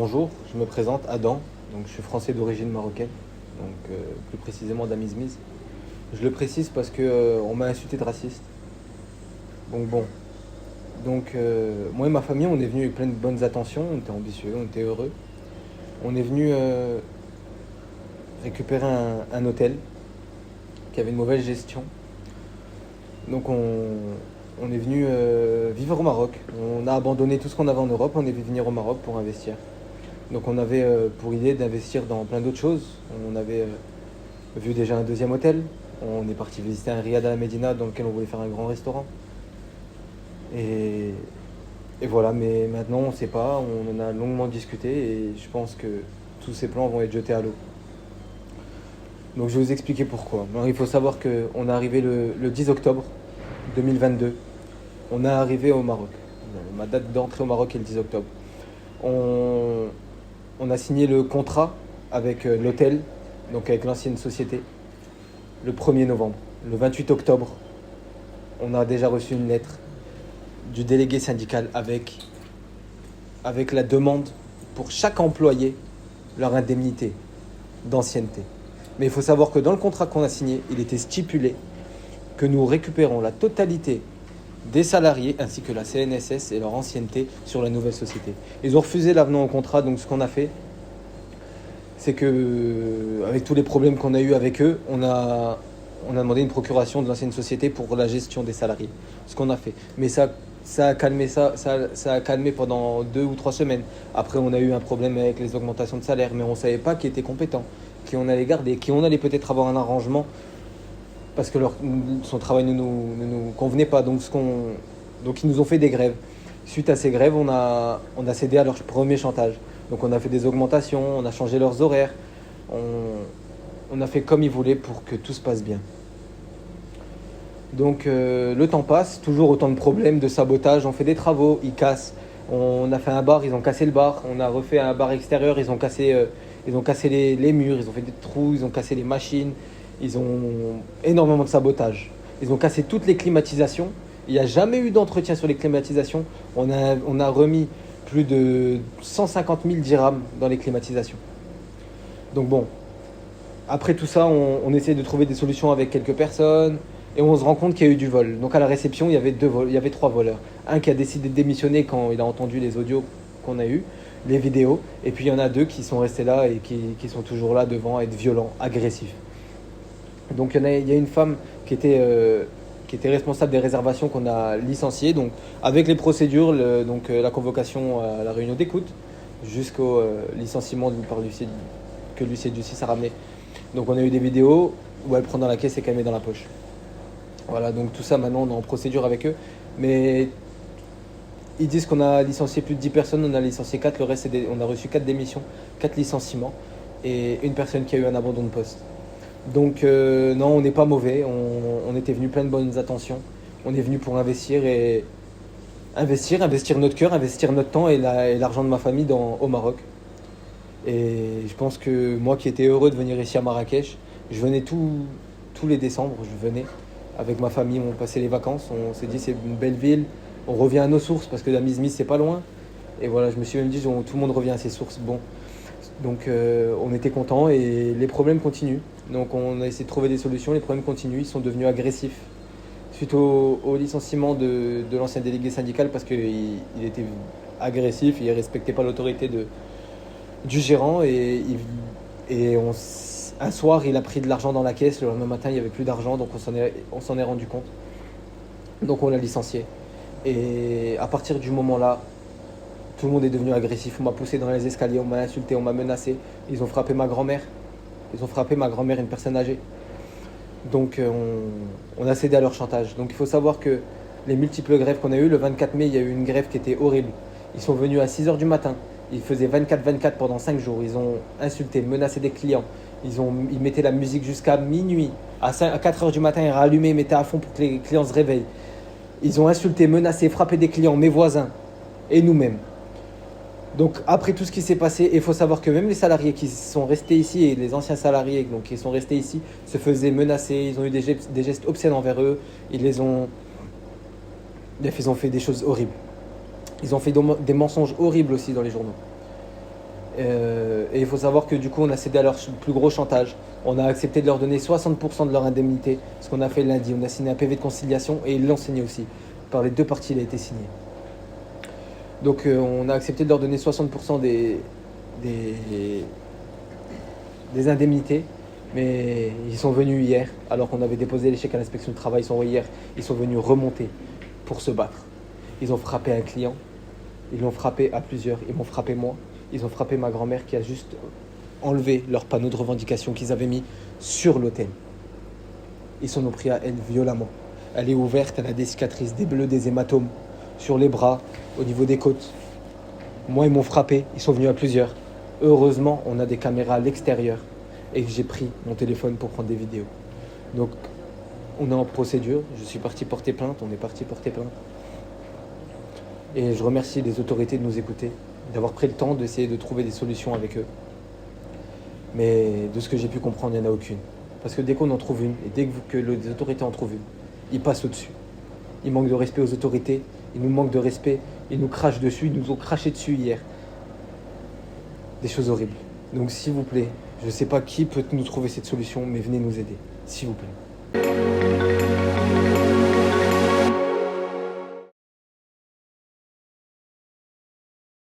bonjour, je me présente, Adam, donc je suis français d'origine marocaine, plus précisément d'Amizmiz. Je le précise parce que on m'a insulté de raciste. Donc bon, moi et ma famille, on est venu avec plein de bonnes intentions, on était ambitieux, on était heureux. On est venu récupérer un hôtel qui avait une mauvaise gestion. Donc on est venu vivre au Maroc. On a abandonné tout ce qu'on avait en Europe, on est venu venir au Maroc pour investir. Donc on avait pour idée d'investir dans plein d'autres choses. On avait vu déjà un deuxième hôtel. On est parti visiter un riad à la Médina dans lequel on voulait faire un grand restaurant. Et, et voilà, mais maintenant on ne sait pas, on en a longuement discuté et je pense que tous ces plans vont être jetés à l'eau. Donc je vais vous expliquer pourquoi. Alors, il faut savoir qu'on est arrivé le 10 octobre 2022. On est arrivé au Maroc. Ma date d'entrée au Maroc est le 10 octobre. On a signé le contrat avec l'hôtel, donc avec l'ancienne société, le 1er novembre. Le 28 octobre, on a déjà reçu une lettre du délégué syndical avec la demande pour chaque employé leur indemnité d'ancienneté. Mais il faut savoir que dans le contrat qu'on a signé, il était stipulé que nous récupérons la totalité des salariés ainsi que la CNSS et leur ancienneté sur la nouvelle société. Ils ont refusé l'avenant au contrat, donc ce qu'on a fait, c'est que, avec tous les problèmes qu'on a eu avec eux, on a demandé une procuration de l'ancienne société pour la gestion des salariés. Ce qu'on a fait. Mais ça a calmé pendant 2 ou 3 semaines. Après, on a eu un problème avec les augmentations de salaire, mais on ne savait pas qui était compétent, qui on allait garder, qui on allait peut-être avoir un arrangement parce que son travail ne nous convenait pas. Donc ils nous ont fait des grèves. Suite à ces grèves, on a cédé à leur premier chantage. Donc on a fait des augmentations, on a changé leurs horaires, on a fait comme ils voulaient pour que tout se passe bien. Donc le temps passe, toujours autant de problèmes, de sabotage, on fait des travaux, ils cassent. On a fait un bar, ils ont cassé le bar, on a refait un bar extérieur, ils ont cassé les murs, ils ont fait des trous, ils ont cassé les machines, ils ont énormément de sabotage. Ils ont cassé toutes les climatisations, il n'y a jamais eu d'entretien sur les climatisations, on a remis plus de 150 000 dirhams dans les climatisations. Donc bon, après tout ça, on essaie de trouver des solutions avec quelques personnes et on se rend compte qu'il y a eu du vol. Donc à la réception, il y avait 3 voleurs. Un qui a décidé de démissionner quand il a entendu les audios qu'on a eus, les vidéos, et puis il y en a 2 qui sont restés là et qui sont toujours là devant, à être violents, agressifs. Donc il y a une femme qui était responsable des réservations qu'on a licenciées, donc avec les procédures, la convocation à la réunion d'écoute, jusqu'au licenciement que l'huissier de justice a ramené. Donc on a eu des vidéos où elle prend dans la caisse et qu'elle met dans la poche. Voilà, donc tout ça maintenant on est en procédure avec eux, mais ils disent qu'on a licencié plus de 10 personnes, on a licencié 4, le reste on a reçu 4 démissions, 4 licenciements et une personne qui a eu un abandon de poste. Donc non, on n'est pas mauvais, on était venu plein de bonnes intentions. On est venu pour investir notre cœur, investir notre temps et l'argent de ma famille au Maroc. Et je pense que moi qui étais heureux de venir ici à Marrakech, je venais tous les décembre, je venais avec ma famille, on passait les vacances, on s'est dit c'est une belle ville, on revient à nos sources parce que la Mizmiz c'est pas loin. Et voilà, je me suis même dit tout le monde revient à ses sources. Bon. Donc on était contents et les problèmes continuent. Donc on a essayé de trouver des solutions, les problèmes continuent, ils sont devenus agressifs. Suite au licenciement de l'ancien délégué syndical parce qu'il était agressif, il ne respectait pas l'autorité du gérant un soir il a pris de l'argent dans la caisse, le lendemain matin il n'y avait plus d'argent, donc on s'en est rendu compte. Donc on l'a licencié. Et à partir du moment là, tout le monde est devenu agressif, on m'a poussé dans les escaliers, on m'a insulté, on m'a menacé. Ils ont frappé ma grand-mère, une personne âgée. Donc on a cédé à leur chantage. Donc il faut savoir que les multiples grèves qu'on a eues, le 24 mai, il y a eu une grève qui était horrible. Ils sont venus à 6h du matin, ils faisaient 24-24 pendant 5 jours. Ils ont insulté, menacé des clients. Ils mettaient la musique jusqu'à minuit. À 4h du matin, ils rallumaient, ils mettaient à fond pour que les clients se réveillent. Ils ont insulté, menacé, frappé des clients, mes voisins et nous-mêmes. Donc après tout ce qui s'est passé, il faut savoir que même les salariés qui sont restés ici et les anciens salariés donc, qui sont restés ici se faisaient menacer, ils ont eu des gestes obscènes envers eux, ils ont fait des choses horribles. Ils ont fait des mensonges horribles aussi dans les journaux. Et il faut savoir que du coup, on a cédé à leur plus gros chantage. On a accepté de leur donner 60% de leur indemnité, ce qu'on a fait lundi. On a signé un PV de conciliation et ils l'ont signé aussi. Par les deux parties, il a été signé. Donc on a accepté de leur donner 60% des indemnités, mais ils sont venus hier, alors qu'on avait déposé l'échec à l'inspection du travail. Ils sont venus remonter pour se battre. Ils ont frappé un client, ils l'ont frappé à plusieurs, ils m'ont frappé moi, ils ont frappé ma grand-mère qui a juste enlevé leur panneau de revendication qu'ils avaient mis sur l'hôtel. Ils s'en ont pris à elle violemment. Elle est ouverte, elle a des cicatrices, des bleus, des hématomes sur les bras, au niveau des côtes. Moi, ils m'ont frappé, ils sont venus à plusieurs. Heureusement, on a des caméras à l'extérieur et j'ai pris mon téléphone pour prendre des vidéos. Donc, on est en procédure. Je suis parti porter plainte, on est parti porter plainte. Et je remercie les autorités de nous écouter, d'avoir pris le temps d'essayer de trouver des solutions avec eux. Mais de ce que j'ai pu comprendre, il n'y en a aucune. Parce que dès qu'on en trouve une, et dès que les autorités en trouvent une, ils passent au-dessus. Ils manquent de respect aux autorités, ils nous manquent de respect, ils nous crachent dessus, ils nous ont craché dessus hier. Des choses horribles. Donc s'il vous plaît, je ne sais pas qui peut nous trouver cette solution, mais venez nous aider, s'il vous plaît.